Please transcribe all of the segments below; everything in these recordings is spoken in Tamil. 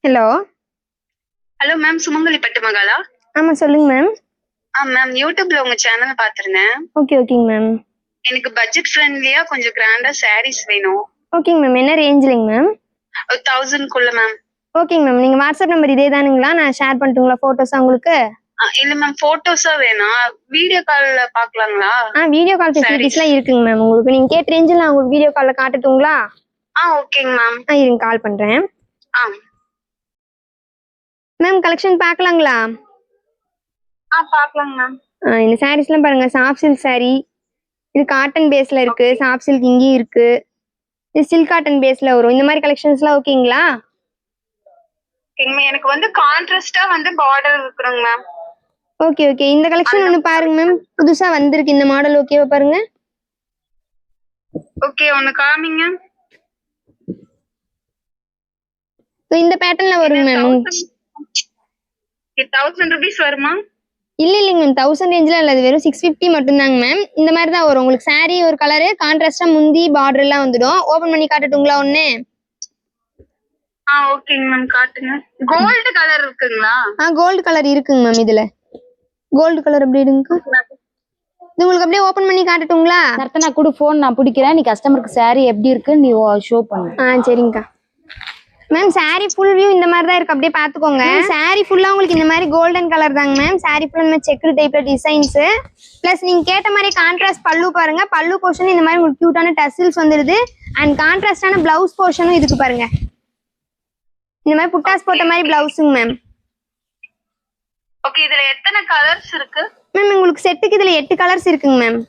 ஹலோ. ஹலோ மேம், சுமங்கலி பட்டு மகாலா? ஆமா சொல்லுங்க மேம். மேம் யூடியூப்ல உங்க சேனல் பார்த்திருந்தேன். ஓகேங்க மேம். எனக்கு பட்ஜெட் ஃப்ரெண்ட்லியா கொஞ்சம் கிராண்டா சாரீஸ் வேணும். ஓகேங்க மேம். என்ன ரேஞ்சிலங்க மேம்? 1000 குள்ள மேம். ஓகேங்க மேம். நீங்க வாட்ஸ்அப் நம்பர் இதே தானுங்களா? நான் ஷேர் பண்ணட்டுங்களா போட்டோஸ் உங்களுக்கு? இல்ல மேம், போட்டோஸா வேணாம், வீடியோ கால்ல பாக்கலாங்களா? வீடியோ கால் ஃபெசிலிட்டிஸ்லாம் இருக்குங்க மேம். உங்களுக்கு நீங்க கேட்ட ரேஞ்சில் நான் உங்களுக்கு வீடியோ கால்ல காட்டட்டுங்களா? ஓகேங்க மேம். இருங்க கால் பண்றேன். மேம் கலெக்ஷன் பார்க்கலாங்களா? பாக்கலாங்க மேம். இந்த சாரீஸ்லாம் பாருங்க, சாஃப்ட் சில்க் saree. இது காட்டன் பேஸ்ல இருக்கு. சாஃப்ட் சில்க் இங்கேயும் இருக்கு. இது சில்க் காட்டன் பேஸ்ல வரும். இந்த மாதிரி கலெக்ஷன்ஸ்லாம் ஓகேங்களா? எனக்கு வந்து கான்ட்ராஸ்டா வந்து பார்டர் இருக்கணுங்க மேம். ஓகே. இந்த கலெக்ஷன் ஒன்று பாருங்க மேம், புதுசா வந்திருக்கு இந்த மாடல். ஓகேவா பாருங்க. ஓகே, ஒன்னு காமிங்க. இந்த பேட்டர்ன்ல வருங்க மேம். 1000 rupees வருமா? இல்லைங்க மேம், 1000 ரேஞ்சில் இல்லை, அது வெறும் 650 மட்டும்தாங்க மேம். இந்த மாதிரி தான் வரும் உங்களுக்கு. saree ஒரு கலரு, கான்ட்ராஸ்டா முந்தி பார்டர் எல்லாம் வந்துடும். ஓபன் பண்ணி காட்டட்டுங்களா ஒண்ணு? ஓகேங்க மேம், காட்டுங்க. கோல்டு கலர் இருக்குங்களா? கோல்டு கலர் இருக்குங்க மேம். இதுல கோல்டு கலர் அப்படி இருக்கு. இது உங்களுக்கு அப்படியே ஓபன் பண்ணி காட்டட்டுங்களா? நர்த்தனா கூட போன் நான் பிடிக்கிறேன், நீ கஸ்டமருக்கு saree எப்படி இருக்குன்னு நீ ஷோ பண்ணு. சரிங்கக்கா. மேம் saree ஃபுல் வியூ இந்த மாதிரி தான் இருக்கு, அப்படியே பாத்துக்கோங்க. saree ஃபுல்லா உங்களுக்கு இந்த மாதிரி கோல்டன் கலர் தாங்க மேம். saree ஃபுல்லா இந்த செக்குடு டைப்ல டிசைன்ஸ். பிளஸ் நீங்க கேட்ட மாதிரி கான்ட்ராஸ்ட் பல்லு பாருங்க. பல்லு போர்ஷன் இந்த மாதிரி உங்களுக்கு கியூட்டான டசில்ஸ் வந்துருது. அண்ட் கான்ட்ராஸ்டான பிளவுஸ் போர்ஷனும் இதுக்கு பாருங்க. இந்த மாதிரி புட்டாஸ் போட்ட மாதிரி பிளவுஸுங்க மேம். ஓகே, இதுல எத்தனை கலர்ஸ் இருக்கு மேம்? உங்களுக்கு செட்டுக்கு இதுல 8 கலர்ஸ் இருக்குங்க மேம்.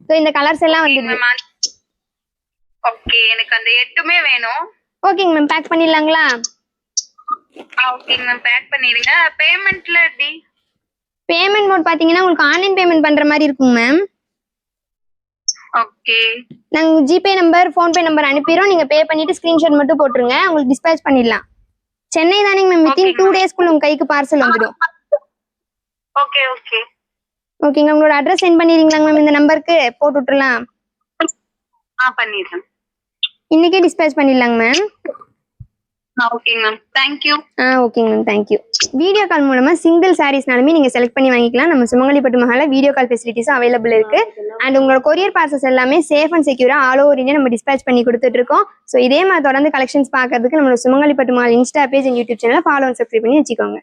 சோ இந்த கலர்ஸ் எல்லாம் வந்துருது. ஓகே, எனக்கு அந்த 8மே வேணும். ஓகேங்க மேம், பேக் பண்ணிடலாங்களா? ஓகேங்க மேம், பேக் பண்ணிடுங்க. பேமெண்ட்ல எப்படி? பேமெண்ட் மோட் பாத்தீங்கன்னா உங்களுக்கு ஆன்லைன் பேமெண்ட் பண்ற மாதிரி இருக்குங்க மேம். ஓகே, நாங்க ஜிபே நம்பர், போன்பே நம்பர் அனுப்பிடுறோம். நீங்க பே பண்ணிட்டு ஸ்கிரீன்ஷாட் மட்டும் போட்டுருங்க, உங்களுக்கு டிஸ்பேச் பண்ணிடலாம். சென்னை தானேங்க மேம்? வித்தின் 2 டேஸ்க்குள்ள உங்க கைக்கு பார்சல் வந்துடும். ஓகேங்க. உங்களோட அட்ரஸ் சென்ட் பண்ணிடுறீங்களா மேம்? இந்த நம்பருக்கு போட்டு விட்டுறலாம். பண்ணிடுறேன். இன்னைக்கே டிஸ்பேச் பண்ணிடலாங்க மேம். ஓகேங்க மேம், தேங்க்யூ. ஓகேங்க மேம், தேங்க்யூ. வீடியோ கால் மூலமா சிங்கிள் சாரீஸ்னாலுமே நீங்க செலக்ட் பண்ணி வாங்கிக்கலாம். நம்ம சுமங்கலி பட்டு மஹால்ல வீடியோ கால் ஃபெசிலிட்டிஸும் அவைலபிள் இருக்கு. அண்ட் உங்களோட கொரியர் பார்சல்ஸ் எல்லாமே சேஃப் அண்ட் செக்யூரா ஆல் ஓவர் இந்தியா நம்ம டிஸ்பேச் பண்ணி கொடுத்துட்டு இருக்கோம். ஸோ இதே மாதிரி தொடர்ந்து கலெக்ஷன்ஸ் பார்க்கறதுக்கு நம்மளோட சுமங்கலி பட்டு Mahal Insta page and YouTube channel follow and subscribe பண்ணி வச்சுக்கோங்க.